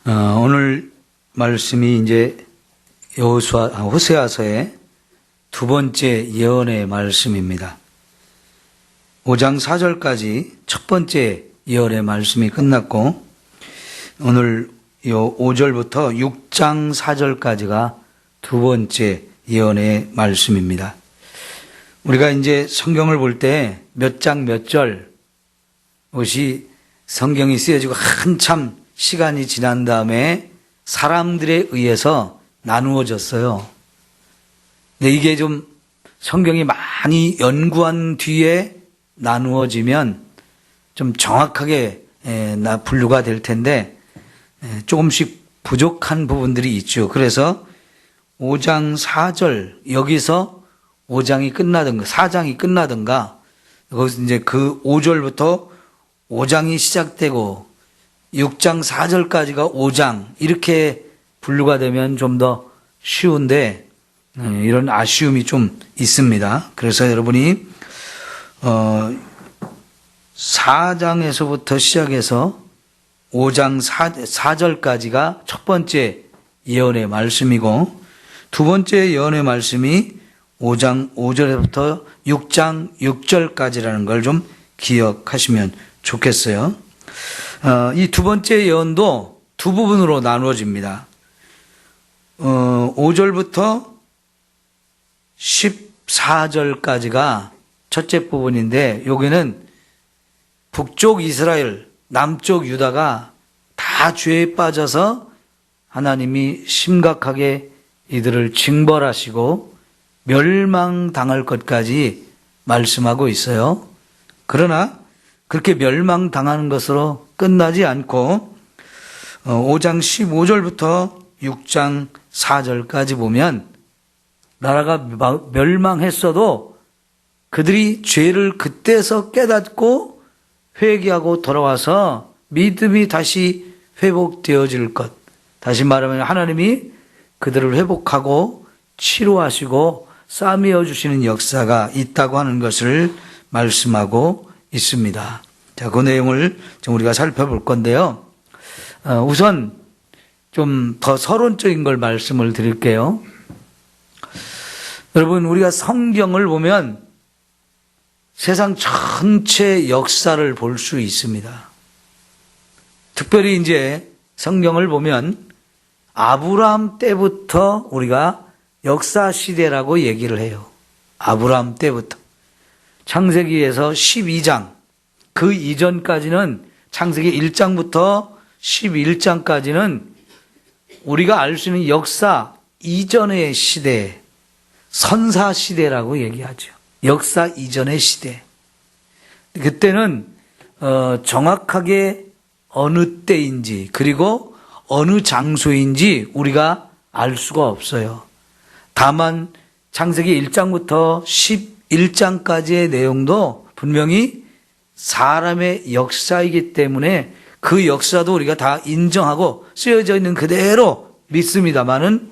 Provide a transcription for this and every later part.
오늘 말씀이 이제 호세아서의 두 번째 예언의 말씀입니다. 5장 4절까지 첫 번째 예언의 말씀이 끝났고, 오늘 요 5절부터 6장 4절까지가 두 번째 예언의 말씀입니다. 우리가 이제 성경을 볼 때 몇 장 몇 절 옷이 성경이 쓰여지고 한참 시간이 지난 다음에 사람들에 의해서 나누어졌어요. 근데 이게 좀 성경이 많이 연구한 뒤에 나누어지면 좀 정확하게 분류가 될 텐데 조금씩 부족한 부분들이 있죠. 그래서 5장 4절 여기서 5장이 끝나든가 4장이 끝나든가 거기서 이제 그 5절부터 5장이 시작되고 6장 4절까지가 5장 이렇게 분류가 되면 좀 더 쉬운데 이런 아쉬움이 좀 있습니다. 그래서 여러분이 4장에서부터 시작해서 5장 4절까지가 첫 번째 예언의 말씀이고, 두 번째 예언의 말씀이 5장 5절부터 6장 6절까지라는 걸 좀 기억하시면 좋겠어요. 이 두 번째 예언도 두 부분으로 나누어집니다. 5절부터 14절까지가 첫째 부분인데, 여기는 북쪽 이스라엘, 남쪽 유다가 다 죄에 빠져서 하나님이 심각하게 이들을 징벌하시고 멸망당할 것까지 말씀하고 있어요. 그러나 그렇게 멸망당하는 것으로 끝나지 않고 5장 15절부터 6장 4절까지 보면 나라가 멸망했어도 그들이 죄를 그때서 깨닫고 회개하고 돌아와서 믿음이 다시 회복되어질 것. 다시 말하면 하나님이 그들을 회복하고 치료하시고 싸매어 주시는 역사가 있다고 하는 것을 말씀하고 있습니다. 자, 그 내용을 좀 우리가 살펴볼 건데요. 우선 좀 더 서론적인 걸 말씀을 드릴게요. 여러분, 우리가 성경을 보면 세상 전체 역사를 볼 수 있습니다. 특별히 이제 성경을 보면 아브라함 때부터 우리가 역사 시대라고 얘기를 해요. 아브라함 때부터. 창세기에서 12장, 그 이전까지는 창세기 1장부터 11장까지는 우리가 알 수 있는 역사 이전의 시대, 선사 시대라고 얘기하죠. 역사 이전의 시대. 그때는 정확하게 어느 때인지 그리고 어느 장소인지 우리가 알 수가 없어요. 다만 창세기 1장부터 11장까지의 내용도 분명히 사람의 역사이기 때문에 그 역사도 우리가 다 인정하고 쓰여져 있는 그대로 믿습니다만은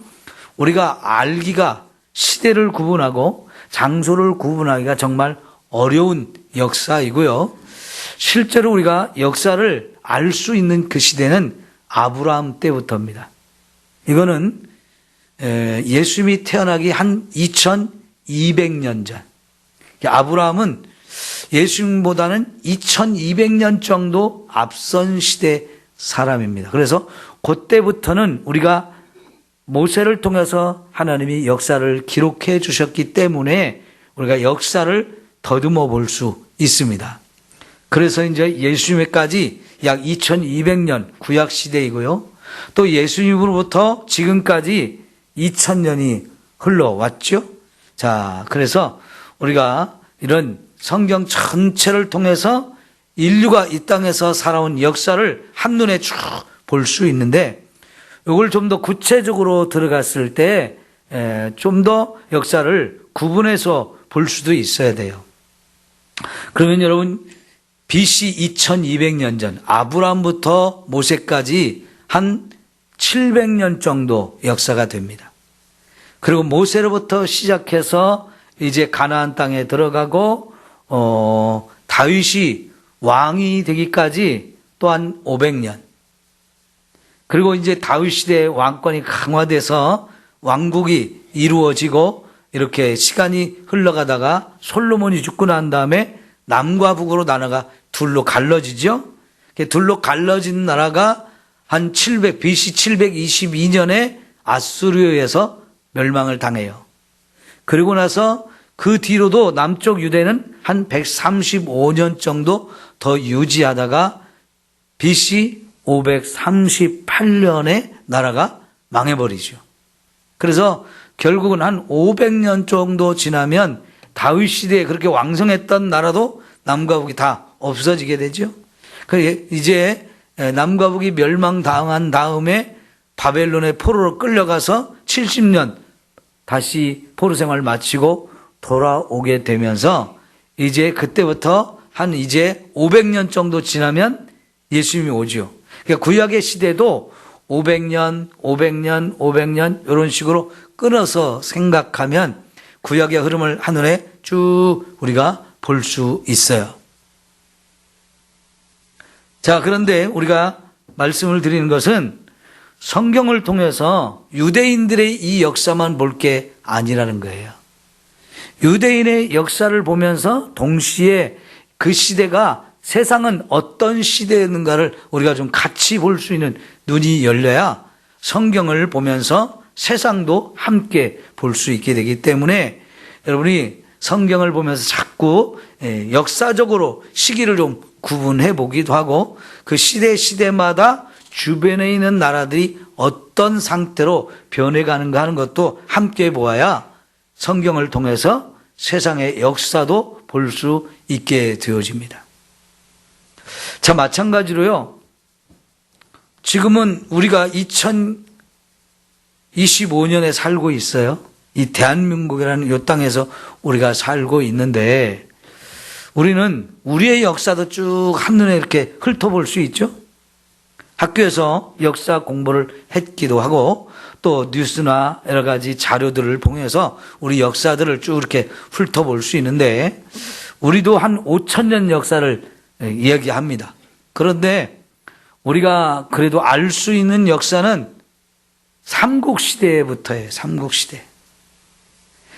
우리가 알기가, 시대를 구분하고 장소를 구분하기가 정말 어려운 역사이고요. 실제로 우리가 역사를 알 수 있는 그 시대는 아브라함 때부터입니다. 이거는 예수님이 태어나기 한 2200년 전. 아브라함은 예수님보다는 2200년 정도 앞선 시대 사람입니다. 그래서 그때부터는 우리가 모세를 통해서 하나님이 역사를 기록해 주셨기 때문에 우리가 역사를 더듬어 볼 수 있습니다. 그래서 이제 예수님까지 약 2200년 구약 시대이고요. 또 예수님으로부터 지금까지 2000년이 흘러왔죠. 자, 그래서 우리가 이런 성경 전체를 통해서 인류가 이 땅에서 살아온 역사를 한눈에 쭉 볼 수 있는데, 이걸 좀 더 구체적으로 들어갔을 때 좀 더 역사를 구분해서 볼 수도 있어야 돼요. 그러면 여러분, BC 2200년 전 아브라함부터 모세까지 한 700년 정도 역사가 됩니다. 그리고 모세로부터 시작해서 이제 가나안 땅에 들어가고 다윗이 왕이 되기까지 또한 500년. 그리고 이제 다윗 시대의 왕권이 강화돼서 왕국이 이루어지고 이렇게 시간이 흘러가다가 솔로몬이 죽고 난 다음에 남과 북으로 나라가 둘로 갈라지죠. 둘로 갈라진 나라가 한 BC 722년에 아수르에서 멸망을 당해요. 그리고 나서 그 뒤로도 남쪽 유대는 한 135년 정도 더 유지하다가 BC 538년에 나라가 망해버리죠. 그래서 결국은 한 500년 정도 지나면 다윗 시대에 그렇게 왕성했던 나라도 남과 북이 다 없어지게 되죠. 이제 남과 북이 멸망당한 다음에 바벨론의 포로로 끌려가서 70년 다시 포로 생활을 마치고 돌아오게 되면서 이제 그때부터 한 이제 500년 정도 지나면 예수님이 오죠. 그러니까 구약의 시대도 500년, 500년, 500년 이런 식으로 끊어서 생각하면 구약의 흐름을 한눈에 쭉 우리가 볼 수 있어요. 자, 그런데 우리가 말씀을 드리는 것은 성경을 통해서 유대인들의 이 역사만 볼 게 아니라는 거예요. 유대인의 역사를 보면서 동시에 그 시대가 세상은 어떤 시대였는가를 우리가 좀 같이 볼 수 있는 눈이 열려야 성경을 보면서 세상도 함께 볼 수 있게 되기 때문에 여러분이 성경을 보면서 자꾸 역사적으로 시기를 좀 구분해 보기도 하고 그 시대마다 주변에 있는 나라들이 어떤 상태로 변해가는가 하는 것도 함께 보아야 성경을 통해서 세상의 역사도 볼 수 있게 되어집니다. 자, 마찬가지로요. 지금은 우리가 2025년에 살고 있어요. 이 대한민국이라는 이 땅에서 우리가 살고 있는데 우리는 우리의 역사도 쭉 한눈에 이렇게 훑어볼 수 있죠. 학교에서 역사 공부를 했기도 하고 또 뉴스나 여러 가지 자료들을 통해서 우리 역사들을 쭉 이렇게 훑어볼 수 있는데 우리도 한 5,000년 역사를 이야기합니다. 그런데 우리가 그래도 알 수 있는 역사는 삼국시대부터예요. 삼국시대.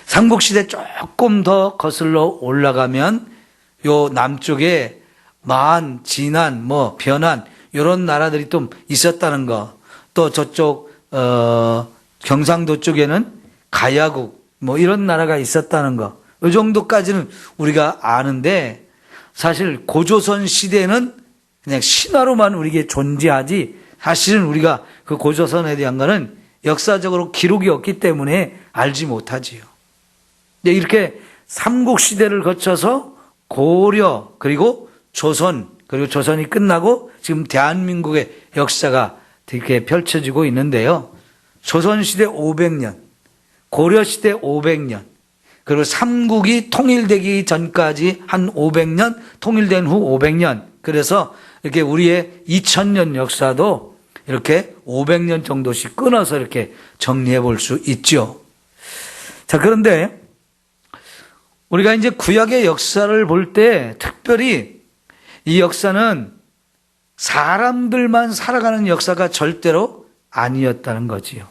삼국시대 조금 더 거슬러 올라가면 요 남쪽에 만, 진안, 변안 이런 나라들이 좀 있었다는 거. 또 저쪽 경상도 쪽에는 가야국 이런 나라가 있었다는 거. 이 정도까지는 우리가 아는데 사실 고조선 시대는 그냥 신화로만 우리에게 존재하지 사실은 우리가 그 고조선에 대한 거는 역사적으로 기록이 없기 때문에 알지 못하지요. 이렇게 삼국시대를 거쳐서 고려 그리고 조선 그리고 조선이 끝나고 지금 대한민국의 역사가 이렇게 펼쳐지고 있는데요. 조선시대 500년, 고려시대 500년, 그리고 삼국이 통일되기 전까지 한 500년, 통일된 후 500년. 그래서 이렇게 우리의 2000년 역사도 이렇게 500년 정도씩 끊어서 이렇게 정리해 볼 수 있죠. 자, 그런데 우리가 이제 구약의 역사를 볼 때 특별히 이 역사는 사람들만 살아가는 역사가 절대로 아니었다는 거지요.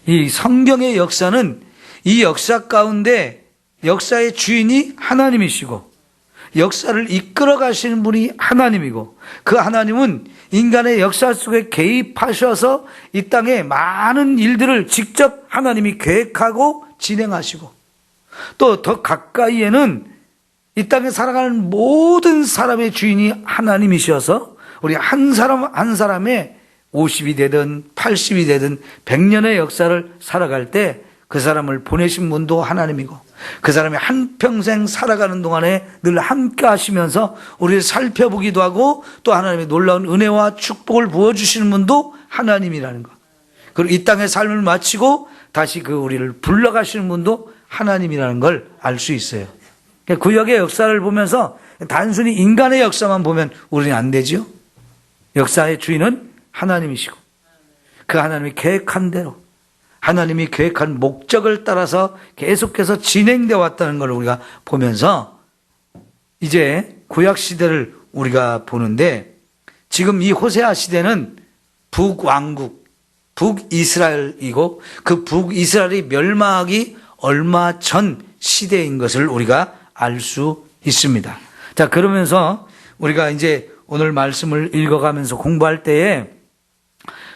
이 성경의 역사는 이 역사 가운데 역사의 주인이 하나님이시고 역사를 이끌어 가시는 분이 하나님이고 그 하나님은 인간의 역사 속에 개입하셔서 이 땅에 많은 일들을 직접 하나님이 계획하고 진행하시고 또 더 가까이에는 이 땅에 살아가는 모든 사람의 주인이 하나님이셔서 우리 한 사람 한 사람의 50이 되든 80이 되든 100년의 역사를 살아갈 때 그 사람을 보내신 분도 하나님이고 그 사람이 한평생 살아가는 동안에 늘 함께 하시면서 우리를 살펴보기도 하고 또 하나님의 놀라운 은혜와 축복을 부어주시는 분도 하나님이라는 것. 그리고 이 땅의 삶을 마치고 다시 그 우리를 불러가시는 분도 하나님이라는 걸 알 수 있어요. 구약의 역사를 보면서 단순히 인간의 역사만 보면 우리는 안 되죠. 역사의 주인은 하나님이시고 그 하나님이 계획한 대로 하나님이 계획한 목적을 따라서 계속해서 진행되어 왔다는 걸 우리가 보면서 이제 구약 시대를 우리가 보는데 지금 이 호세아 시대는 북왕국, 북이스라엘이고 그 북이스라엘이 멸망하기 얼마 전 시대인 것을 우리가 알 수 있습니다. 자, 그러면서 우리가 이제 오늘 말씀을 읽어가면서 공부할 때에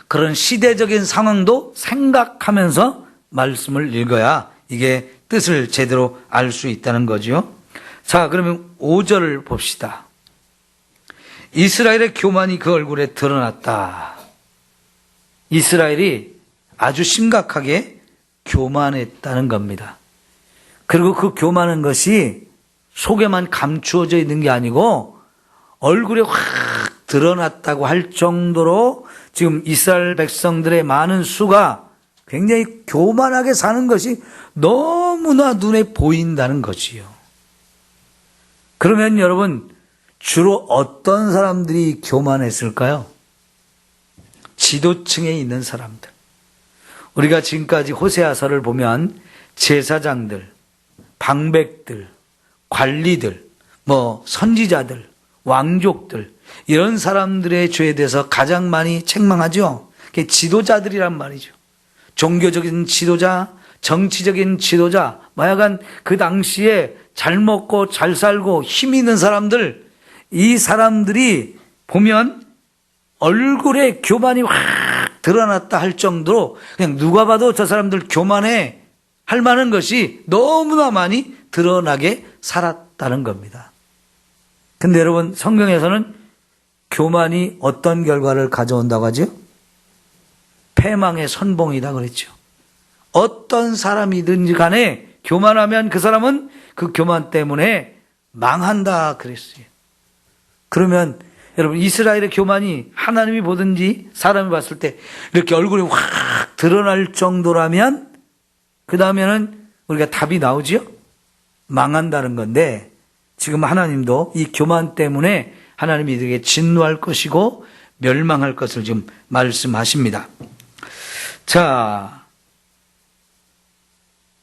그런 시대적인 상황도 생각하면서 말씀을 읽어야 이게 뜻을 제대로 알 수 있다는 거죠. 자, 그러면 5절을 봅시다. 이스라엘의 교만이 그 얼굴에 드러났다. 이스라엘이 아주 심각하게 교만했다는 겁니다. 그리고 그 교만한 것이 속에만 감추어져 있는 게 아니고 얼굴에 확 드러났다고 할 정도로 지금 이스라엘 백성들의 많은 수가 굉장히 교만하게 사는 것이 너무나 눈에 보인다는 거지요. 그러면 여러분, 주로 어떤 사람들이 교만했을까요? 지도층에 있는 사람들. 우리가 지금까지 호세아서를 보면 제사장들, 방백들, 관리들, 선지자들, 왕족들, 이런 사람들의 죄에 대해서 가장 많이 책망하죠. 그게 지도자들이란 말이죠. 종교적인 지도자, 정치적인 지도자, 약간 그 당시에 잘 먹고 잘 살고 힘 있는 사람들, 이 사람들이 보면 얼굴에 교만이 확 드러났다 할 정도로 그냥 누가 봐도 저 사람들 교만해 할 만한 것이 너무나 많이 드러나게 살았다는 겁니다. 근데 여러분, 성경에서는 교만이 어떤 결과를 가져온다고 하죠? 패망의 선봉이다 그랬죠. 어떤 사람이든지 간에 교만하면 그 사람은 그 교만 때문에 망한다 그랬어요. 그러면 여러분, 이스라엘의 교만이 하나님이 보든지 사람이 봤을 때 이렇게 얼굴이 확 드러날 정도라면 그 다음에는 우리가 답이 나오지요? 망한다는 건데, 지금 하나님도 이 교만 때문에 하나님이 이들에게 진노할 것이고 멸망할 것을 지금 말씀하십니다. 자,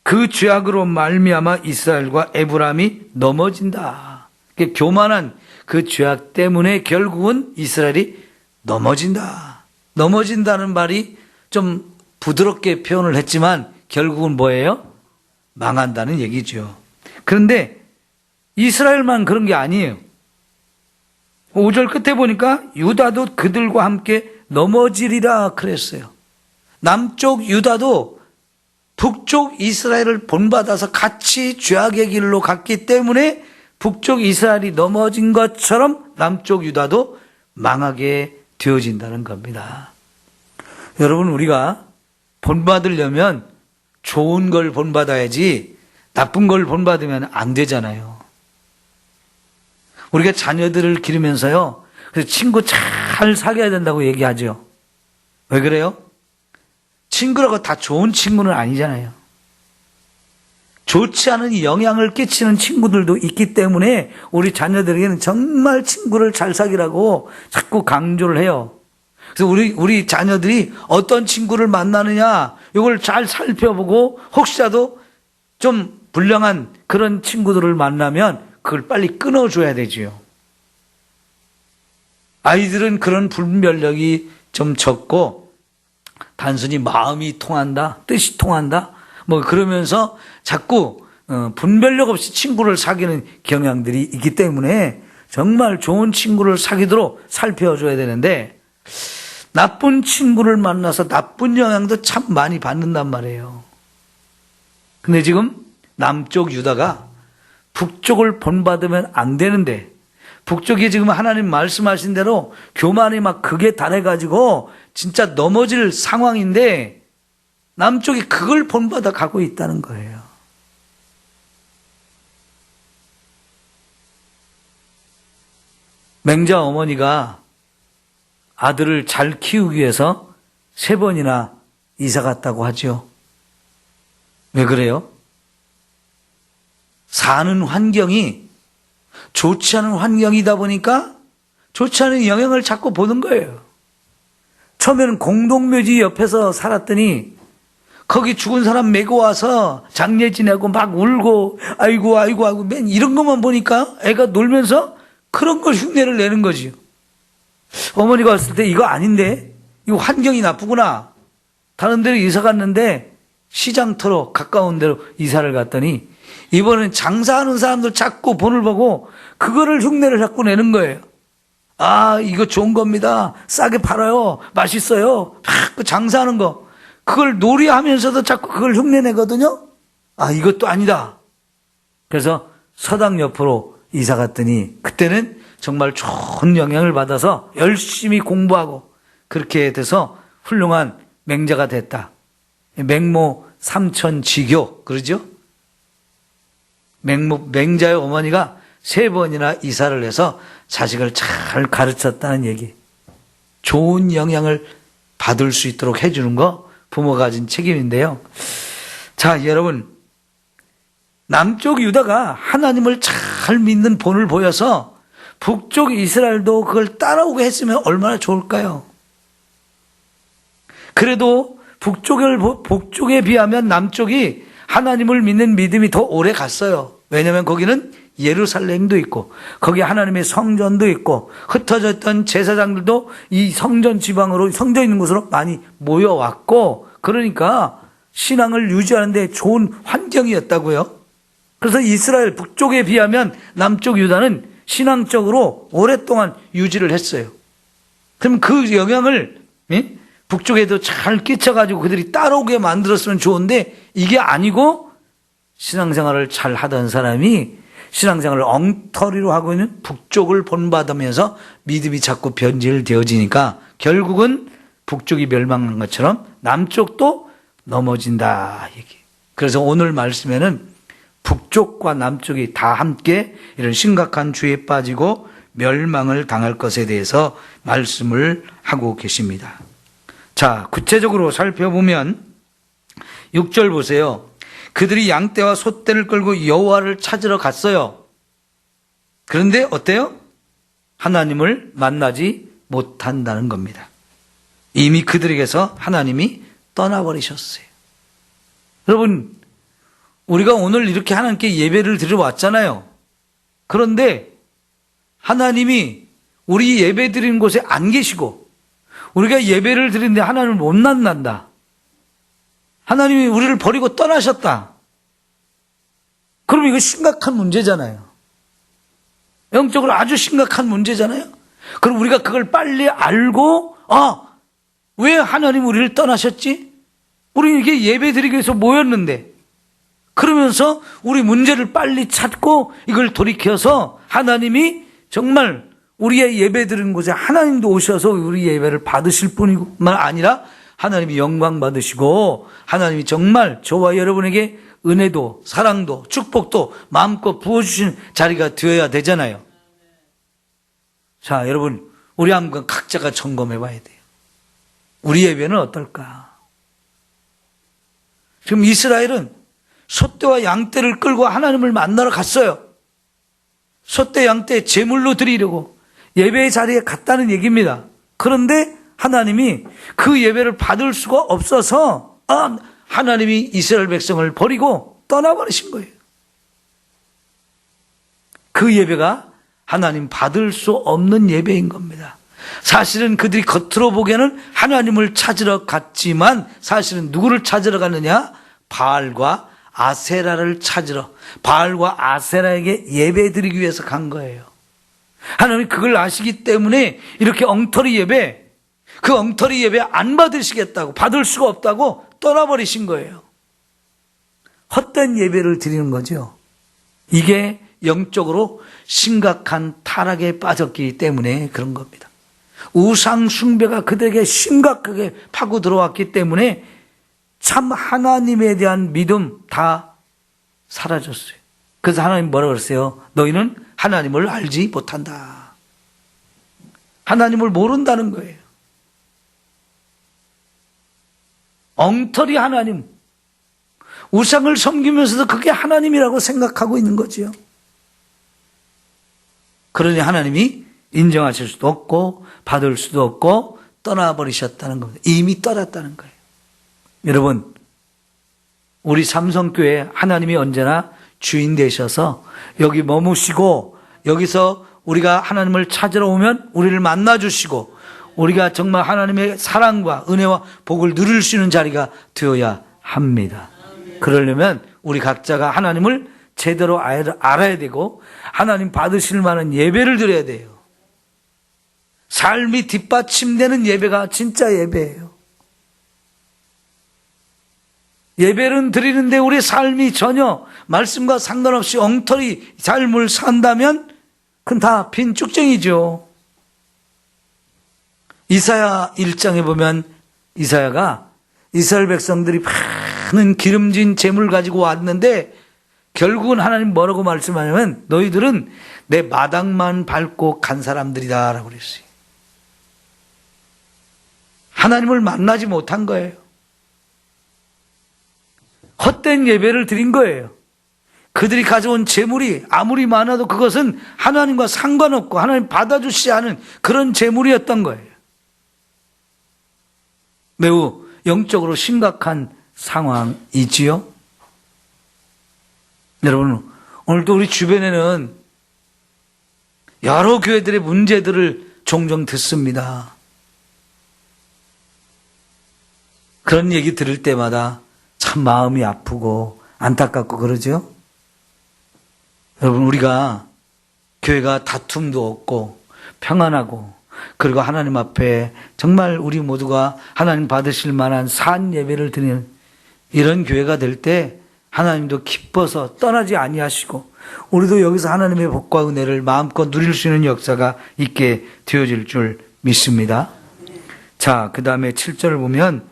그 죄악으로 말미암아 이스라엘과 에브라임이 넘어진다. 교만한 그 죄악 때문에 결국은 이스라엘이 넘어진다. 넘어진다는 말이 좀 부드럽게 표현을 했지만 결국은 뭐예요? 망한다는 얘기죠. 그런데 이스라엘만 그런 게 아니에요. 5절 끝에 보니까 유다도 그들과 함께 넘어지리라 그랬어요. 남쪽 유다도 북쪽 이스라엘을 본받아서 같이 죄악의 길로 갔기 때문에 북쪽 이스라엘이 넘어진 것처럼 남쪽 유다도 망하게 되어진다는 겁니다. 여러분, 우리가 본받으려면 좋은 걸 본받아야지 나쁜 걸 본받으면 안 되잖아요. 우리가 자녀들을 기르면서요, 그래서 친구 잘 사귀어야 된다고 얘기하죠. 왜 그래요? 친구라고 다 좋은 친구는 아니잖아요. 좋지 않은 영향을 끼치는 친구들도 있기 때문에 우리 자녀들에게는 정말 친구를 잘 사귀라고 자꾸 강조를 해요. 그래서 우리 자녀들이 어떤 친구를 만나느냐, 이걸 잘 살펴보고 혹시라도 좀 불량한 그런 친구들을 만나면 그걸 빨리 끊어줘야 되지요. 아이들은 그런 분별력이 좀 적고 단순히 마음이 통한다, 뜻이 통한다, 그러면서 자꾸 분별력 없이 친구를 사귀는 경향들이 있기 때문에 정말 좋은 친구를 사귀도록 살펴줘야 되는데, 나쁜 친구를 만나서 나쁜 영향도 참 많이 받는단 말이에요. 근데 지금 남쪽 유다가 북쪽을 본받으면 안 되는데, 북쪽이 지금 하나님 말씀하신 대로 교만이 막 극에 달해가지고 진짜 넘어질 상황인데 남쪽이 그걸 본받아 가고 있다는 거예요. 맹자 어머니가 아들을 잘 키우기 위해서 3번이나 이사 갔다고 하죠. 왜 그래요? 사는 환경이 좋지 않은 환경이다 보니까 좋지 않은 영향을 자꾸 보는 거예요. 처음에는 공동묘지 옆에서 살았더니 거기 죽은 사람 메고 와서 장례 지내고 막 울고 아이고 맨 이런 것만 보니까 애가 놀면서 그런 걸 흉내를 내는 거지요. 어머니가 왔을 때 이거 아닌데, 이 환경이 나쁘구나. 다른 데로 이사 갔는데 시장터로 가까운 데로 이사를 갔더니 이번엔 장사하는 사람들 자꾸 본을 보고 그거를 흉내를 자꾸 내는 거예요. 아, 이거 좋은 겁니다. 싸게 팔아요. 맛있어요. 그 장사하는 거. 그걸 놀이하면서도 자꾸 그걸 흉내내거든요. 아, 이것도 아니다. 그래서 서당 옆으로 이사 갔더니 그때는 정말 좋은 영향을 받아서 열심히 공부하고 그렇게 돼서 훌륭한 맹자가 됐다. 맹모 삼천지교 그러죠? 맹자의 어머니가 3번이나 이사를 해서 자식을 잘 가르쳤다는 얘기. 좋은 영향을 받을 수 있도록 해주는 거 부모가 가진 책임인데요. 자, 여러분, 남쪽 유다가 하나님을 잘 믿는 본을 보여서 북쪽 이스라엘도 그걸 따라오게 했으면 얼마나 좋을까요? 그래도 북쪽에 비하면 남쪽이 하나님을 믿는 믿음이 더 오래 갔어요. 왜냐하면 거기는 예루살렘도 있고 거기 하나님의 성전도 있고 흩어져 있던 제사장들도 이 성전 지방으로 성전 있는 곳으로 많이 모여왔고 그러니까 신앙을 유지하는 데 좋은 환경이었다고요. 그래서 이스라엘 북쪽에 비하면 남쪽 유다는 신앙적으로 오랫동안 유지를 했어요. 그럼 그 영향을 북쪽에도 잘 끼쳐가지고 그들이 따라오게 만들었으면 좋은데 이게 아니고 신앙생활을 잘 하던 사람이 신앙생활을 엉터리로 하고 있는 북쪽을 본받으면서 믿음이 자꾸 변질되어지니까 결국은 북쪽이 멸망하는 것처럼 남쪽도 넘어진다 얘기. 그래서 오늘 말씀에는 북쪽과 남쪽이 다 함께 이런 심각한 죄에 빠지고 멸망을 당할 것에 대해서 말씀을 하고 계십니다. 자, 구체적으로 살펴보면 6절 보세요. 그들이 양떼와 소떼를 끌고 여호와를 찾으러 갔어요. 그런데 어때요? 하나님을 만나지 못한다는 겁니다. 이미 그들에게서 하나님이 떠나버리셨어요. 여러분, 우리가 오늘 이렇게 하나님께 예배를 드리러 왔잖아요. 그런데 하나님이 우리 예배 드리는 곳에 안 계시고 우리가 예배를 드리는데 하나님을 못 만난다. 하나님이 우리를 버리고 떠나셨다. 그럼 이거 심각한 문제잖아요. 영적으로 아주 심각한 문제잖아요. 그럼 우리가 그걸 빨리 알고 왜 하나님 우리를 떠나셨지? 우리 이게 예배 드리기 위해서 모였는데 그러면서 우리 문제를 빨리 찾고 이걸 돌이켜서 하나님이 정말 우리의 예배 드리는 곳에 하나님도 오셔서 우리 예배를 받으실 뿐만 아니라 하나님이 영광 받으시고 하나님이 정말 저와 여러분에게 은혜도 사랑도 축복도 마음껏 부어주시는 자리가 되어야 되잖아요. 자, 여러분, 우리 한번 각자가 점검해 봐야 돼요. 우리 예배는 어떨까? 지금 이스라엘은 소떼와 양떼를 끌고 하나님을 만나러 갔어요. 소떼 양떼 제물로 드리려고 예배의 자리에 갔다는 얘기입니다. 그런데 하나님이 그 예배를 받을 수가 없어서 하나님이 이스라엘 백성을 버리고 떠나버리신 거예요. 그 예배가 하나님 받을 수 없는 예배인 겁니다. 사실은 그들이 겉으로 보기에는 하나님을 찾으러 갔지만 사실은 누구를 찾으러 갔느냐? 바알과 아세라를 찾으러 바알과 아세라에게 예배드리기 위해서 간 거예요. 하나님이 그걸 아시기 때문에 이렇게 엉터리 예배, 그 엉터리 예배 안 받으시겠다고, 받을 수가 없다고 떠나버리신 거예요. 헛된 예배를 드리는 거죠. 이게 영적으로 심각한 타락에 빠졌기 때문에 그런 겁니다. 우상 숭배가 그들에게 심각하게 파고 들어왔기 때문에 참 하나님에 대한 믿음 다 사라졌어요. 그래서 하나님 뭐라고 그랬어요? 너희는 하나님을 알지 못한다. 하나님을 모른다는 거예요. 엉터리 하나님, 우상을 섬기면서도 그게 하나님이라고 생각하고 있는 거지요. 그러니 하나님이 인정하실 수도 없고 받을 수도 없고 떠나버리셨다는 겁니다. 이미 떠났다는 거예요. 여러분, 우리 삼성교회 하나님이 언제나 주인 되셔서 여기 머무시고 여기서 우리가 하나님을 찾으러 오면 우리를 만나주시고 우리가 정말 하나님의 사랑과 은혜와 복을 누릴 수 있는 자리가 되어야 합니다. 그러려면 우리 각자가 하나님을 제대로 알아야 되고 하나님 받으실 만한 예배를 드려야 돼요. 삶이 뒷받침되는 예배가 진짜 예배예요. 예배는 드리는데 우리 삶이 전혀 말씀과 상관없이 엉터리 삶을 산다면 그건 다 빈쭉쟁이죠. 이사야 1장에 보면 이사야가 이스라엘 백성들이 많은 기름진 재물 가지고 왔는데 결국은 하나님 뭐라고 말씀하냐면 너희들은 내 마당만 밟고 간 사람들이다 라고 그랬어요. 하나님을 만나지 못한 거예요. 헛된 예배를 드린 거예요. 그들이 가져온 재물이 아무리 많아도 그것은 하나님과 상관없고 하나님 받아주시지 않은 그런 재물이었던 거예요. 매우 영적으로 심각한 상황이지요. 여러분, 오늘도 우리 주변에는 여러 교회들의 문제들을 종종 듣습니다. 그런 얘기 들을 때마다 참 마음이 아프고 안타깝고 그러죠. 여러분, 우리가 교회가 다툼도 없고 평안하고 그리고 하나님 앞에 정말 우리 모두가 하나님 받으실 만한 산 예배를 드리는 이런 교회가 될 때 하나님도 기뻐서 떠나지 아니하시고 우리도 여기서 하나님의 복과 은혜를 마음껏 누릴 수 있는 역사가 있게 되어질 줄 믿습니다. 자, 그 다음에 7절을 보면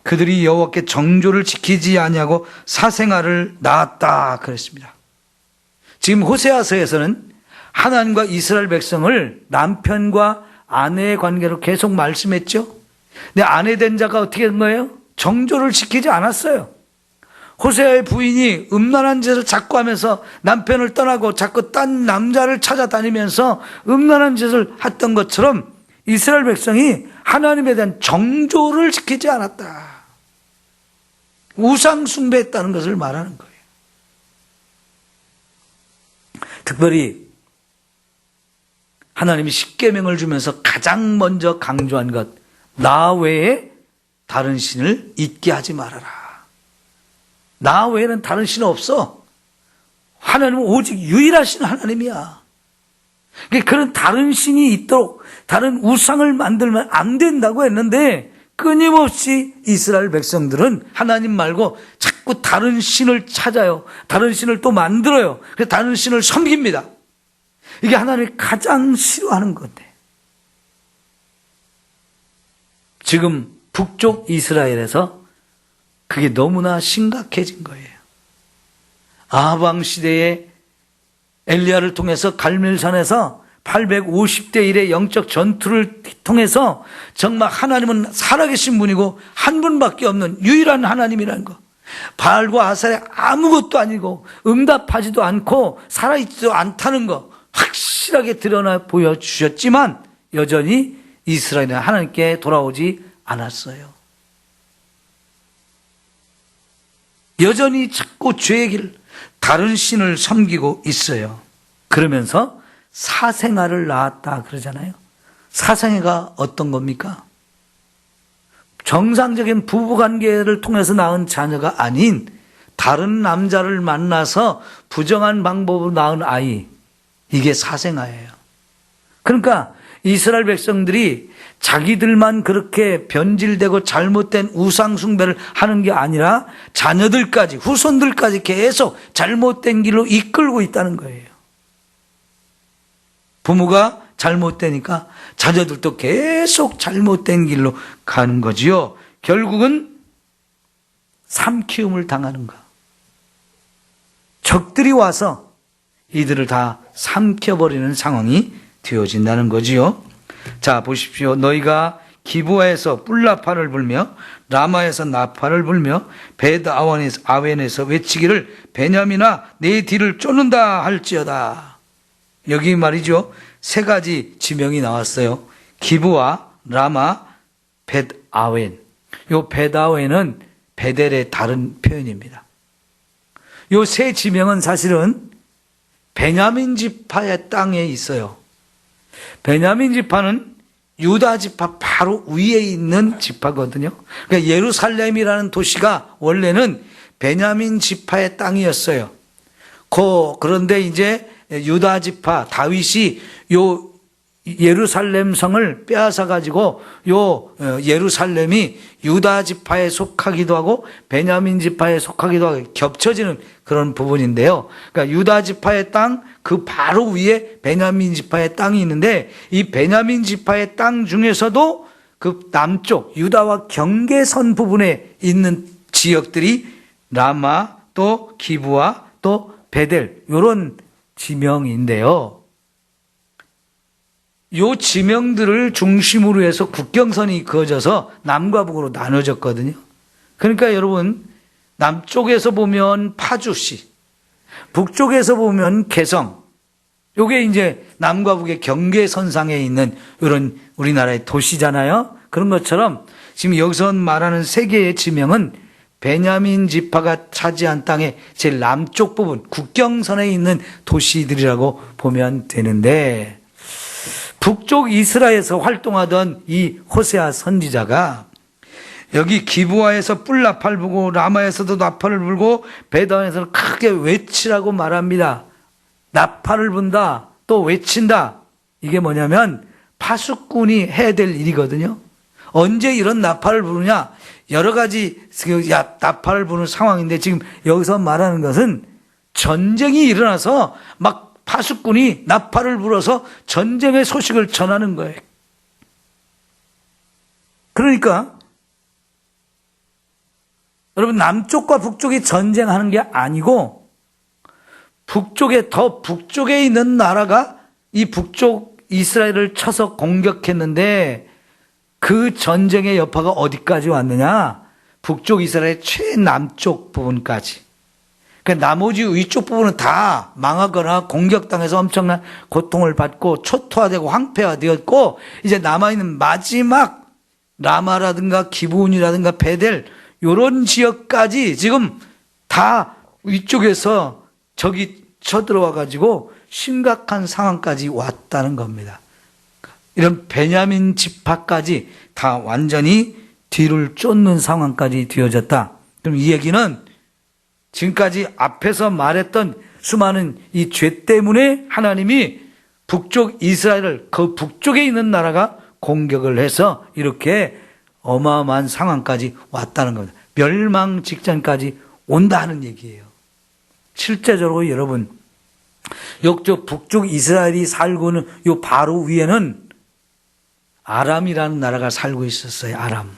그들이 여호와께 정조를 지키지 아니하고 사생아를 낳았다 그랬습니다. 지금 호세아서에서는 하나님과 이스라엘 백성을 남편과 아내의 관계로 계속 말씀했죠. 근데 아내 된 자가 어떻게 된 거예요? 정조를 지키지 않았어요. 호세아의 부인이 음란한 짓을 자꾸 하면서 남편을 떠나고 자꾸 딴 남자를 찾아다니면서 음란한 짓을 했던 것처럼 이스라엘 백성이 하나님에 대한 정조를 지키지 않았다. 우상 숭배했다는 것을 말하는 거예요. 특별히 하나님이 십계명을 주면서 가장 먼저 강조한 것, 나 외에 다른 신을 잊게 하지 말아라. 나 외에는 다른 신은 없어. 하나님은 오직 유일하신 하나님이야. 그런 다른 신이 있도록 다른 우상을 만들면 안 된다고 했는데 끊임없이 이스라엘 백성들은 하나님 말고 자꾸 다른 신을 찾아요. 다른 신을 또 만들어요. 그래서 다른 신을 섬깁니다. 이게 하나님이 가장 싫어하는 건데 지금 북쪽 이스라엘에서 그게 너무나 심각해진 거예요. 아합 시대에 엘리야를 통해서 갈멜산에서 850대 1의 영적 전투를 통해서 정말 하나님은 살아계신 분이고 한 분밖에 없는 유일한 하나님이라는 거. 바알과 아셀이 아무것도 아니고 응답하지도 않고 살아있지도 않다는 거 확실하게 드러나 보여주셨지만 여전히 이스라엘은 하나님께 돌아오지 않았어요. 여전히 자꾸 죄의 길, 다른 신을 섬기고 있어요. 그러면서 사생아를 낳았다 그러잖아요. 사생아가 어떤 겁니까? 정상적인 부부관계를 통해서 낳은 자녀가 아닌 다른 남자를 만나서 부정한 방법으로 낳은 아이, 이게 사생아예요. 그러니까 이스라엘 백성들이 자기들만 그렇게 변질되고 잘못된 우상 숭배를 하는 게 아니라 자녀들까지 후손들까지 계속 잘못된 길로 이끌고 있다는 거예요. 부모가 잘못되니까 자녀들도 계속 잘못된 길로 가는 거지요. 결국은 삼키움을 당하는 거. 적들이 와서 이들을 다 삼켜버리는 상황이 되어진다는 거지요. 자, 보십시오. 너희가 기브아에서 뿔나팔을 불며 라마에서 나팔을 불며 벳아웬에서 외치기를 베냐민아 내 뒤를 쫓는다 할지어다. 여기 말이죠. 세 가지 지명이 나왔어요. 기브아, 라마, 벳아웬. 요 벳아웬은 베델의 다른 표현입니다. 요 세 지명은 사실은 베냐민 지파의 땅에 있어요. 베냐민 지파는 유다 지파 바로 위에 있는 지파거든요. 그러니까 예루살렘이라는 도시가 원래는 베냐민 지파의 땅이었어요. 그런데 이제 유다 지파 다윗이 요 예루살렘 성을 빼앗아 가지고 요 예루살렘이 유다 지파에 속하기도 하고 베냐민 지파에 속하기도 하고 겹쳐지는 그런 부분인데요. 그러니까 유다 지파의 땅 그 바로 위에 베냐민 지파의 땅이 있는데 이 베냐민 지파의 땅 중에서도 그 남쪽 유다와 경계선 부분에 있는 지역들이 라마 또 기브아 또 베델 이런 지명인데요. 요 지명들을 중심으로 해서 국경선이 그어져서 남과 북으로 나눠졌거든요. 그러니까 여러분 남쪽에서 보면 파주시, 북쪽에서 보면 개성, 요게 이제 남과 북의 경계선상에 있는 이런 우리나라의 도시잖아요. 그런 것처럼 지금 여기서 말하는 세 개의 지명은 베냐민 지파가 차지한 땅의 제일 남쪽 부분, 국경선에 있는 도시들이라고 보면 되는데 북쪽 이스라엘에서 활동하던 이 호세아 선지자가 여기 기브아에서 뿔 나팔 불고 라마에서도 나팔을 불고 베단에서는 크게 외치라고 말합니다. 나팔을 분다, 또 외친다. 이게 뭐냐면 파수꾼이 해야 될 일이거든요. 언제 이런 나팔을 부르냐? 여러 가지 나팔을 부는 상황인데 지금 여기서 말하는 것은 전쟁이 일어나서 막 파수꾼이 나팔을 불어서 전쟁의 소식을 전하는 거예요. 그러니까 여러분 남쪽과 북쪽이 전쟁하는 게 아니고 더 북쪽에 있는 나라가 이 북쪽 이스라엘을 쳐서 공격했는데 그 전쟁의 여파가 어디까지 왔느냐? 북쪽 이스라엘 최남쪽 부분까지. 그러니까 나머지 위쪽 부분은 다 망하거나 공격당해서 엄청난 고통을 받고 초토화되고 황폐화되었고 이제 남아있는 마지막 라마라든가 기브온이라든가 베델 이런 지역까지 지금 다 위쪽에서 적이 쳐들어와 가지고 심각한 상황까지 왔다는 겁니다. 이런 베냐민 지파까지 다 완전히 뒤를 쫓는 상황까지 되어졌다. 그럼 이 얘기는 지금까지 앞에서 말했던 수많은 이 죄 때문에 하나님이 북쪽 이스라엘을 그 북쪽에 있는 나라가 공격을 해서 이렇게 어마어마한 상황까지 왔다는 겁니다. 멸망 직전까지 온다는 얘기예요. 실제적으로 여러분, 역쪽 북쪽 이스라엘이 살고 있는 요 바로 위에는 아람이라는 나라가 살고 있었어요. 아람.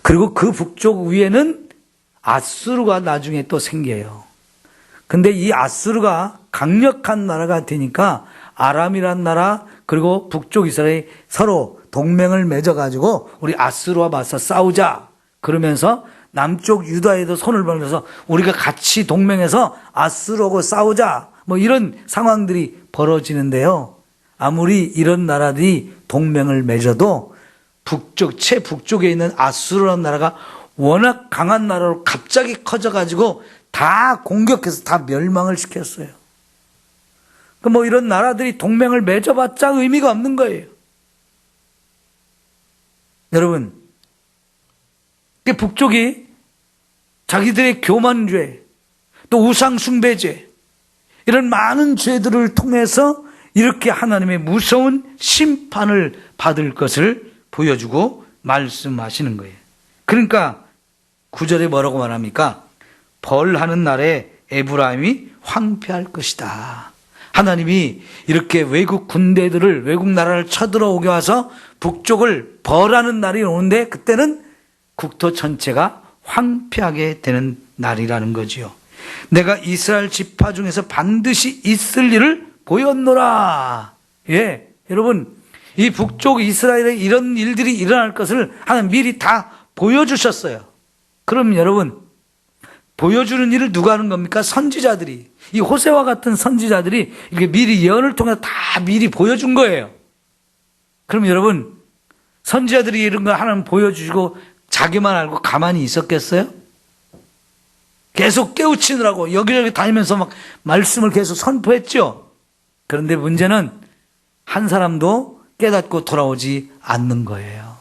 그리고 그 북쪽 위에는 아수르가 나중에 또 생겨요. 근데 이 아수르가 강력한 나라가 되니까 아람이란 나라 그리고 북쪽 이스라엘이 서로 동맹을 맺어가지고 우리 아수르와 맞서 싸우자 그러면서 남쪽 유다에도 손을 벌려서 우리가 같이 동맹해서 아수르하고 싸우자 뭐 이런 상황들이 벌어지는데요. 아무리 이런 나라들이 동맹을 맺어도 최북쪽에 있는 아수르라는 나라가 워낙 강한 나라로 갑자기 커져가지고 다 공격해서 다 멸망을 시켰어요. 뭐 이런 나라들이 동맹을 맺어봤자 의미가 없는 거예요. 여러분, 북쪽이 자기들의 교만죄, 또 우상숭배죄, 이런 많은 죄들을 통해서 이렇게 하나님의 무서운 심판을 받을 것을 보여주고 말씀하시는 거예요. 그러니까 9절에 뭐라고 말합니까? 벌하는 날에 에브라임이 황폐할 것이다. 하나님이 이렇게 외국 군대들을 외국 나라를 쳐들어오게 와서 북쪽을 벌하는 날이 오는데 그때는 국토 전체가 황폐하게 되는 날이라는 거지요. 내가 이스라엘 지파 중에서 반드시 있을 일을 보였노라. 예, 여러분 이 북쪽 이스라엘에 이런 일들이 일어날 것을 하나님 미리 다 보여주셨어요. 그럼 여러분 보여주는 일을 누가 하는 겁니까? 선지자들이. 이 호세와 같은 선지자들이 이게 미리 예언을 통해서 다 미리 보여준 거예요. 그럼 여러분 선지자들이 이런 걸 하나님 보여주시고 자기만 알고 가만히 있었겠어요? 계속 깨우치느라고 여기저기 다니면서 막 말씀을 계속 선포했죠. 그런데 문제는 한 사람도 깨닫고 돌아오지 않는 거예요.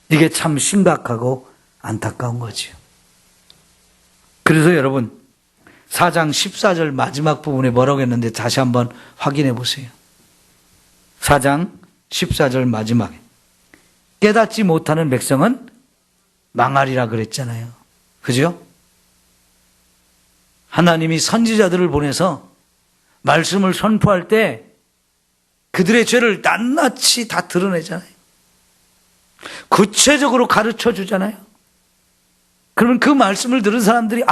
이게 참 심각하고 안타까운 거지요. 그래서 여러분 4장 14절 마지막 부분에 뭐라고 했는데 다시 한번 확인해 보세요. 4장 14절 마지막에 깨닫지 못하는 백성은 망하리라 그랬잖아요. 그죠? 하나님이 선지자들을 보내서 말씀을 선포할 때 그들의 죄를 낱낱이 다 드러내잖아요. 구체적으로 가르쳐 주잖아요. 그러면 그 말씀을 들은 사람들이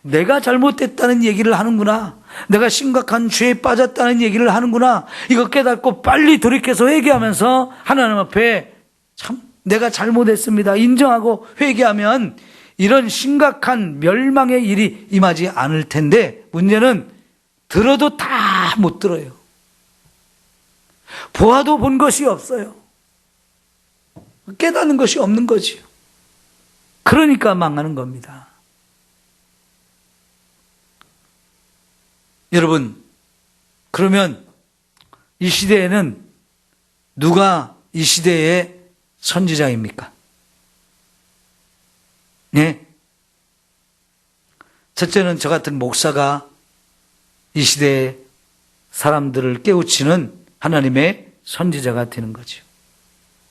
내가 잘못됐다는 얘기를 하는구나. 내가 심각한 죄에 빠졌다는 얘기를 하는구나. 이거 깨닫고 빨리 돌이켜서 회개하면서 하나님 앞에 참 내가 잘못했습니다. 인정하고 회개하면 이런 심각한 멸망의 일이 임하지 않을 텐데 문제는 들어도 다 못 들어요. 보아도 본 것이 없어요. 깨닫는 것이 없는 거지요. 그러니까 망하는 겁니다. 여러분, 그러면 이 시대에는 누가 이 시대의 선지자입니까? 네? 첫째는 저 같은 목사가 이 시대의 사람들을 깨우치는 하나님의 선지자가 되는 거죠.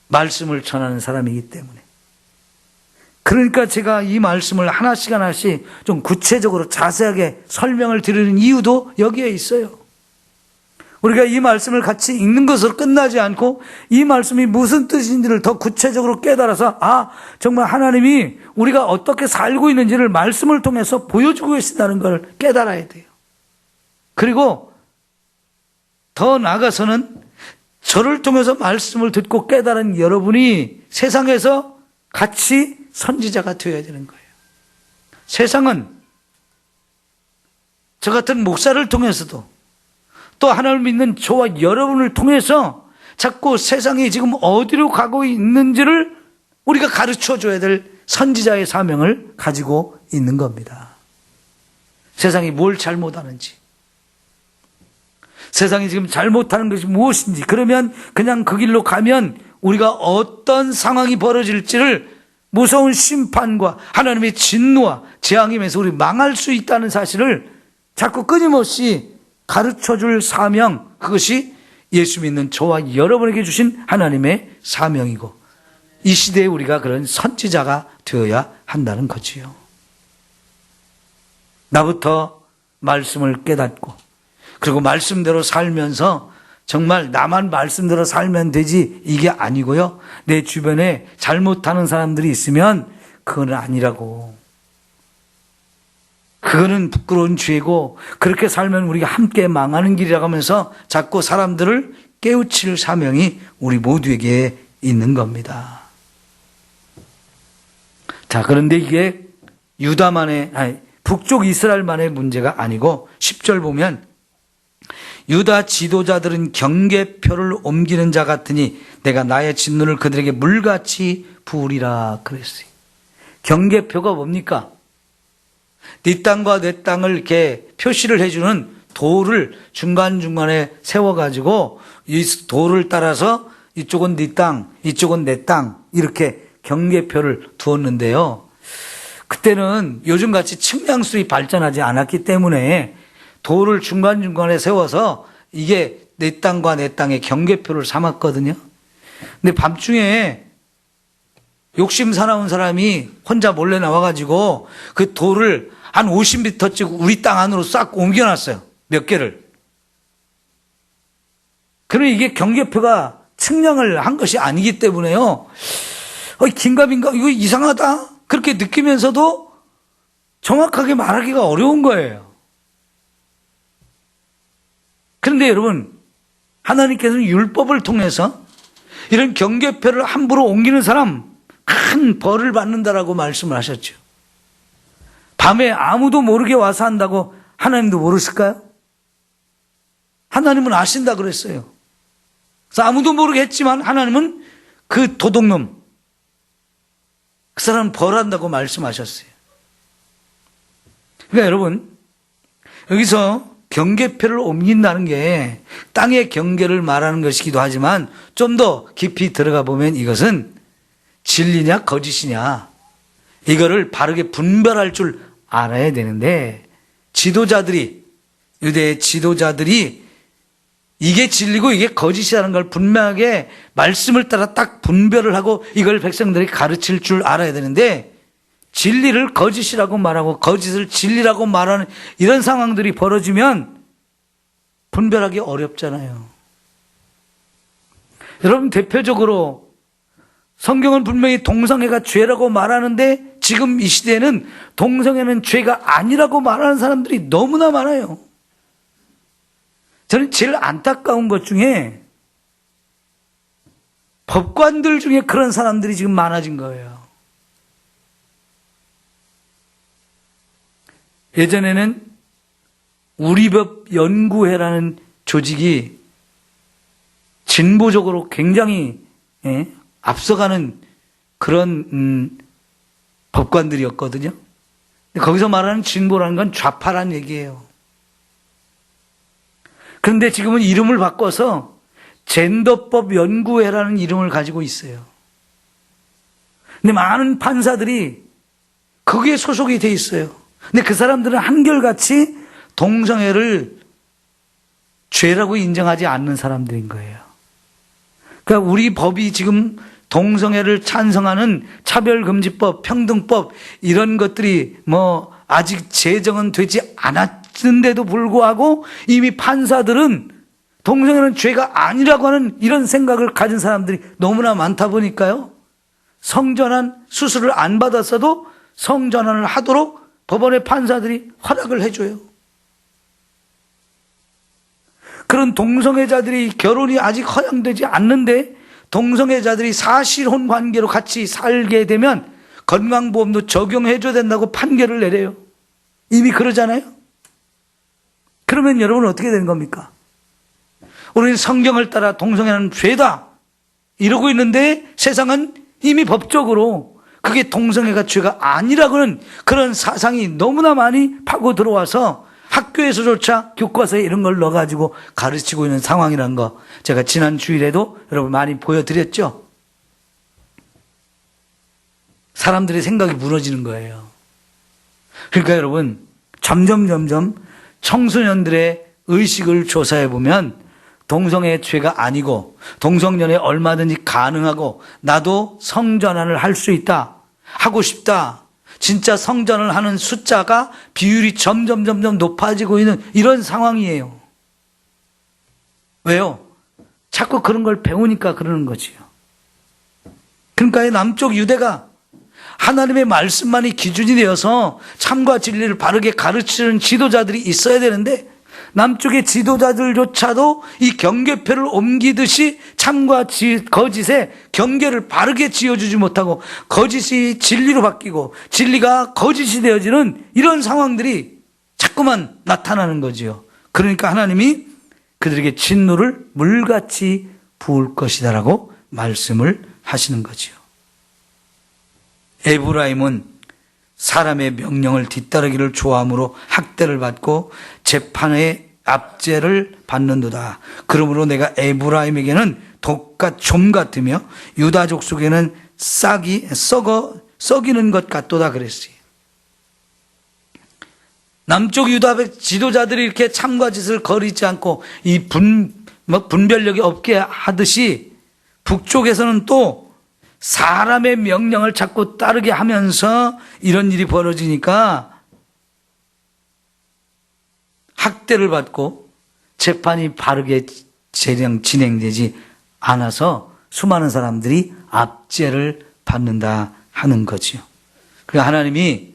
말씀을 전하는 사람이기 때문에. 그러니까 제가 이 말씀을 하나씩 좀 구체적으로 자세하게 설명을 드리는 이유도 여기에 있어요. 우리가 이 말씀을 같이 읽는 것으로 끝나지 않고 이 말씀이 무슨 뜻인지를 더 구체적으로 깨달아서 정말 하나님이 우리가 어떻게 살고 있는지를 말씀을 통해서 보여주고 계신다는 걸 깨달아야 돼요. 그리고 더 나아가서는 저를 통해서 말씀을 듣고 깨달은 여러분이 세상에서 같이 선지자가 되어야 되는 거예요. 세상은 저 같은 목사를 통해서도 또 하나님을 믿는 저와 여러분을 통해서 자꾸 세상이 지금 어디로 가고 있는지를 우리가 가르쳐 줘야 될 선지자의 사명을 가지고 있는 겁니다. 세상이 뭘 잘못하는지, 세상이 지금 잘못하는 것이 무엇인지, 그러면 그냥 그 길로 가면 우리가 어떤 상황이 벌어질지를 무서운 심판과 하나님의 진노와 재앙이 면서 우리 망할 수 있다는 사실을 자꾸 끊임없이 가르쳐줄 사명, 그것이 예수 믿는 저와 여러분에게 주신 하나님의 사명이고 이 시대에 우리가 그런 선지자가 되어야 한다는 거지요. 나부터 말씀을 깨닫고 그리고 말씀대로 살면서 정말 나만 말씀대로 살면 되지 이게 아니고요. 내 주변에 잘못하는 사람들이 있으면 그건 아니라고. 그거는 부끄러운 죄고 그렇게 살면 우리가 함께 망하는 길이라고 하면서 자꾸 사람들을 깨우칠 사명이 우리 모두에게 있는 겁니다. 자, 그런데 이게 북쪽 이스라엘만의 문제가 아니고 10절 보면 유다 지도자들은 경계표를 옮기는 자 같으니 내가 나의 진노를 그들에게 물같이 부으리라 그랬어요. 경계표가 뭡니까? 네 땅과 내 땅을 이렇게 표시를 해주는 돌을 중간중간에 세워가지고 이 돌을 따라서 이쪽은 네 땅, 이쪽은 내 땅 이렇게 경계표를 두었는데요. 그때는 요즘같이 측량술이 발전하지 않았기 때문에 돌을 중간중간에 세워서 이게 내 땅과 내 땅의 경계표를 삼았거든요. 근데 밤중에 욕심 사나운 사람이 혼자 몰래 나와가지고 그 돌을 한 50m쯤 우리 땅 안으로 싹 옮겨놨어요. 몇 개를. 그러면 이게 경계표가 측량을 한 것이 아니기 때문에요. 긴가민가 이거 이상하다 그렇게 느끼면서도 정확하게 말하기가 어려운 거예요. 그런데 여러분, 하나님께서는 율법을 통해서 이런 경계표를 함부로 옮기는 사람 큰 벌을 받는다라고 말씀을 하셨죠. 밤에 아무도 모르게 와서 한다고 하나님도 모르실까요? 하나님은 아신다 그랬어요. 그래서 아무도 모르게 했지만 하나님은 그 도둑놈, 그 사람은 벌한다고 말씀하셨어요. 그러니까 여러분, 여기서 경계표를 옮긴다는 게 땅의 경계를 말하는 것이기도 하지만 좀 더 깊이 들어가 보면 이것은 진리냐 거짓이냐 이거를 바르게 분별할 줄 알아야 되는데 지도자들이 유대의 지도자들이 이게 진리고 이게 거짓이라는 걸 분명하게 말씀을 따라 딱 분별을 하고 이걸 백성들에게 가르칠 줄 알아야 되는데 진리를 거짓이라고 말하고 거짓을 진리라고 말하는 이런 상황들이 벌어지면 분별하기 어렵잖아요. 여러분 대표적으로 성경은 분명히 동성애가 죄라고 말하는데 지금 이 시대에는 동성애는 죄가 아니라고 말하는 사람들이 너무나 많아요. 저는 제일 안타까운 것 중에 법관들 중에 그런 사람들이 지금 많아진 거예요. 예전에는 우리법연구회라는 조직이 진보적으로 굉장히 앞서가는 그런 법관들이었거든요. 거기서 말하는 진보라는 건 좌파란 얘기예요. 그런데 지금은 이름을 바꿔서 젠더법 연구회라는 이름을 가지고 있어요. 근데 많은 판사들이 거기에 소속이 돼 있어요. 근데 그 사람들은 한결같이 동성애를 죄라고 인정하지 않는 사람들인 거예요. 그러니까 우리 법이 지금 동성애를 찬성하는 차별금지법, 평등법 이런 것들이 아직 제정은 되지 않았는데도 불구하고 이미 판사들은 동성애는 죄가 아니라고 하는 이런 생각을 가진 사람들이 너무나 많다 보니까요. 성전환 수술을 안 받았어도 성전환을 하도록 법원의 판사들이 허락을 해줘요. 그런 동성애자들이 결혼이 아직 허용되지 않는데 동성애자들이 사실혼 관계로 같이 살게 되면 건강보험도 적용해줘야 된다고 판결을 내려요. 이미 그러잖아요. 그러면 여러분은 어떻게 되는 겁니까? 우리는 성경을 따라 동성애는 죄다 이러고 있는데 세상은 이미 법적으로 그게 동성애가 죄가 아니라고는 그런 사상이 너무나 많이 파고 들어와서 학교에서조차 교과서에 이런 걸 넣어가지고 가르치고 있는 상황이라는 거 제가 지난 주일에도 여러분 많이 보여드렸죠. 사람들의 생각이 무너지는 거예요. 그러니까 여러분 점점 청소년들의 의식을 조사해 보면 동성애 죄가 아니고 동성연애 얼마든지 가능하고 나도 성전환을 할 수 있다, 하고 싶다, 진짜 성전을 하는 숫자가 비율이 점점 높아지고 있는 이런 상황이에요. 왜요? 자꾸 그런 걸 배우니까 그러는 거지요. 그러니까 남쪽 유대가 하나님의 말씀만이 기준이 되어서 참과 진리를 바르게 가르치는 지도자들이 있어야 되는데 남쪽의 지도자들조차도 이 경계표를 옮기듯이 참과 거짓의 경계를 바르게 지어주지 못하고 거짓이 진리로 바뀌고 진리가 거짓이 되어지는 이런 상황들이 자꾸만 나타나는 거지요. 그러니까 하나님이 그들에게 진노를 물같이 부을 것이다라고 말씀을 하시는 거지요. 에브라임은 사람의 명령을 뒤따르기를 좋아함으로 학대를 받고 재판의 압제를 받는도다. 그러므로 내가 에브라임에게는 독과 좀 같으며 유다족 속에는 썩이는 것 같도다 그랬어요. 남쪽 유다 지도자들이 이렇게 참과 짓을 거리지 않고 이 분별력이 없게 하듯이 북쪽에서는 또 사람의 명령을 자꾸 따르게 하면서 이런 일이 벌어지니까 학대를 받고 재판이 바르게 진행되지 않아서 수많은 사람들이 압제를 받는다 하는 거지요. 그러니까 하나님이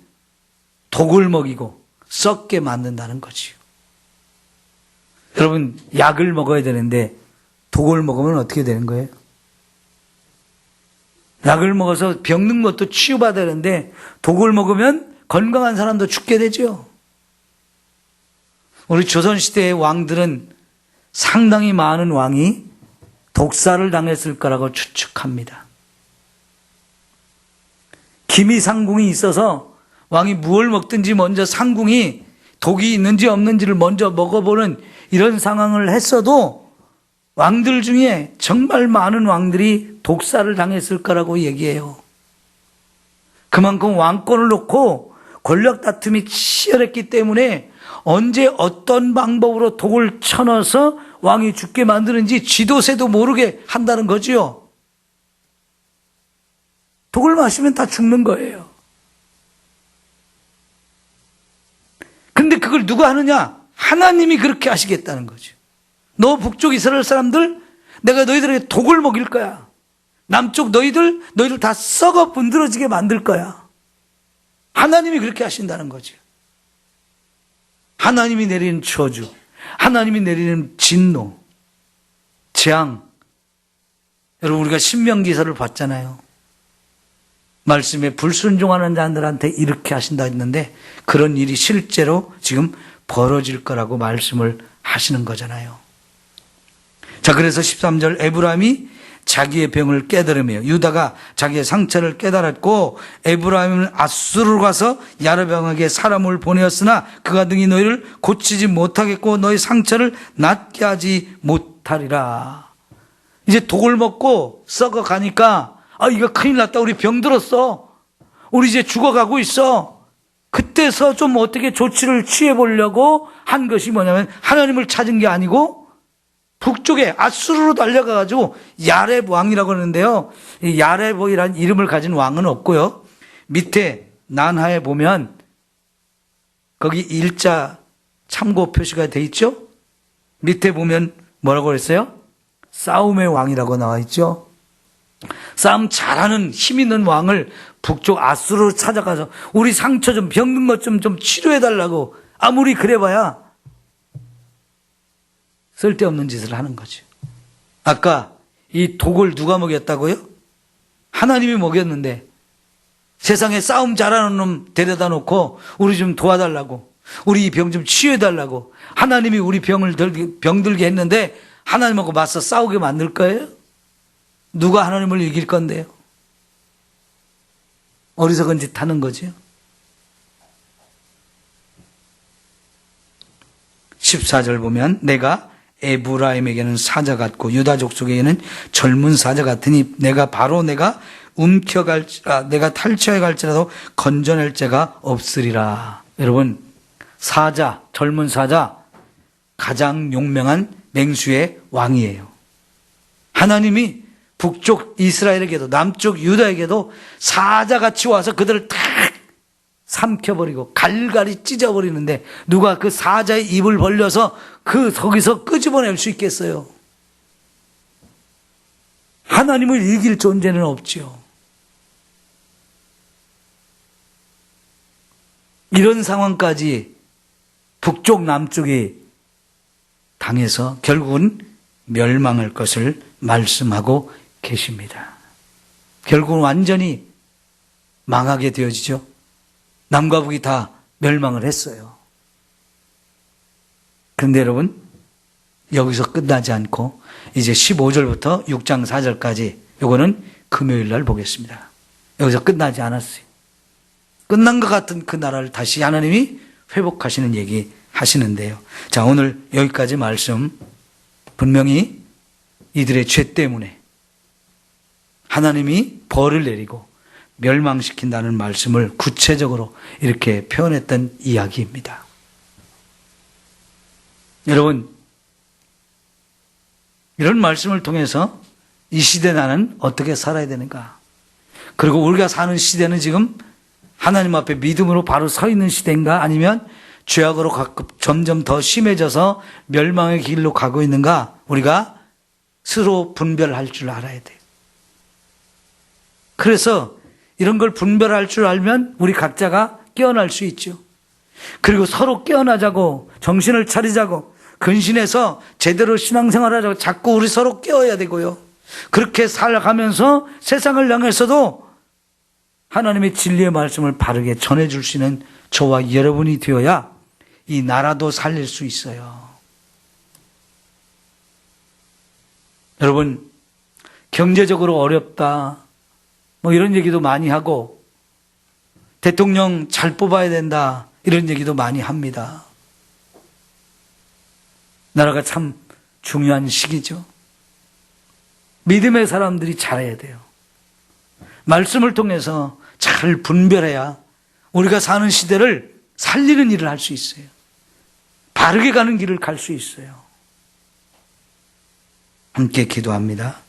독을 먹이고 썩게 만든다는 거지요. 여러분 약을 먹어야 되는데 독을 먹으면 어떻게 되는 거예요? 약을 먹어서 병든 것도 치유받아야 되는데 독을 먹으면 건강한 사람도 죽게 되죠. 우리 조선시대의 왕들은 상당히 많은 왕이 독사를 당했을 거라고 추측합니다. 기미상궁이 있어서 왕이 무엇을 먹든지 먼저 상궁이 독이 있는지 없는지를 먼저 먹어보는 이런 상황을 했어도 왕들 중에 정말 많은 왕들이 독사를 당했을 거라고 얘기해요. 그만큼 왕권을 놓고 권력 다툼이 치열했기 때문에 언제 어떤 방법으로 독을 쳐넣어서 왕이 죽게 만드는지 지도새도 모르게 한다는 거지요. 독을 마시면 다 죽는 거예요. 근데 그걸 누가 하느냐? 하나님이 그렇게 하시겠다는 거죠. 너 북쪽 이스라엘 사람들, 내가 너희들에게 독을 먹일 거야. 남쪽 너희들 다 썩어 분들어지게 만들 거야. 하나님이 그렇게 하신다는 거죠. 하나님이 내리는 저주, 하나님이 내리는 진노, 재앙. 여러분, 우리가 신명기서를 봤잖아요. 말씀에 불순종하는 자들한테 이렇게 하신다 했는데 그런 일이 실제로 지금 벌어질 거라고 말씀을 하시는 거잖아요. 자, 그래서 13절, 에브라임이 자기의 병을 깨달으며 유다가 자기의 상처를 깨달았고 에브라임은 아수르로 가서 야르방에게 사람을 보내었으나 그가 등이 너희를 고치지 못하겠고 너희 상처를 낫게 하지 못하리라. 이제 독을 먹고 썩어가니까 이거 큰일 났다. 우리 병들었어. 우리 이제 죽어가고 있어. 그때서 좀 어떻게 조치를 취해보려고 한 것이 뭐냐면 하나님을 찾은 게 아니고 북쪽에 아수르로 달려가가지고 야렙 왕이라고 하는데요. 이 야렙이라는 이름을 가진 왕은 없고요. 밑에 난하에 보면 거기 일자 참고 표시가 돼 있죠. 밑에 보면 뭐라고 그랬어요? 싸움의 왕이라고 나와 있죠. 싸움 잘하는 힘 있는 왕을 북쪽 아수르로 찾아가서 우리 상처 좀 병든 것 좀 치료해달라고 아무리 그래봐야 쓸데없는 짓을 하는 거죠. 아까 이 독을 누가 먹였다고요? 하나님이 먹였는데 세상에 싸움 잘하는 놈 데려다 놓고 우리 좀 도와달라고 우리 병 좀 치유해달라고 하나님이 우리 병들게 했는데 하나님하고 맞서 싸우게 만들 거예요? 누가 하나님을 이길 건데요? 어리석은 짓 하는 거죠. 14절 보면 내가 에브라임에게는 사자 같고 유다 족속에게는 젊은 사자 같으니 내가 내가 탈취해 갈지라도 건져낼 자가 없으리라. 여러분, 사자, 젊은 사자, 가장 용맹한 맹수의 왕이에요. 하나님이 북쪽 이스라엘에게도 남쪽 유다에게도 사자같이 와서 그들을 탁 삼켜버리고 갈갈이 찢어버리는데 누가 그 사자의 입을 벌려서 거기서 끄집어낼 수 있겠어요? 하나님을 이길 존재는 없지요. 이런 상황까지 북쪽 남쪽이 당해서 결국은 멸망할 것을 말씀하고 계십니다. 결국은 완전히 망하게 되어지죠. 남과 북이 다 멸망을 했어요. 그런데 여러분, 여기서 끝나지 않고 이제 15절부터 6장 4절까지 요거는 금요일 날 보겠습니다. 여기서 끝나지 않았어요. 끝난 것 같은 그 나라를 다시 하나님이 회복하시는 얘기 하시는데요. 자, 오늘 여기까지 말씀, 분명히 이들의 죄 때문에 하나님이 벌을 내리고 멸망시킨다는 말씀을 구체적으로 이렇게 표현했던 이야기입니다. 여러분, 이런 말씀을 통해서 이 시대 나는 어떻게 살아야 되는가? 그리고 우리가 사는 시대는 지금 하나님 앞에 믿음으로 바로 서 있는 시대인가? 아니면 죄악으로 점점 더 심해져서 멸망의 길로 가고 있는가? 우리가 스스로 분별할 줄 알아야 돼요. 그래서 이런 걸 분별할 줄 알면 우리 각자가 깨어날 수 있죠. 그리고 서로 깨어나자고, 정신을 차리자고, 근신해서 제대로 신앙생활하자고 자꾸 우리 서로 깨어야 되고요. 그렇게 살아가면서 세상을 향해서도 하나님의 진리의 말씀을 바르게 전해줄 수 있는 저와 여러분이 되어야 이 나라도 살릴 수 있어요. 여러분, 경제적으로 어렵다, 뭐 이런 얘기도 많이 하고 대통령 잘 뽑아야 된다 이런 얘기도 많이 합니다. 나라가 참 중요한 시기죠. 믿음의 사람들이 잘해야 돼요. 말씀을 통해서 잘 분별해야 우리가 사는 시대를 살리는 일을 할 수 있어요. 바르게 가는 길을 갈 수 있어요. 함께 기도합니다.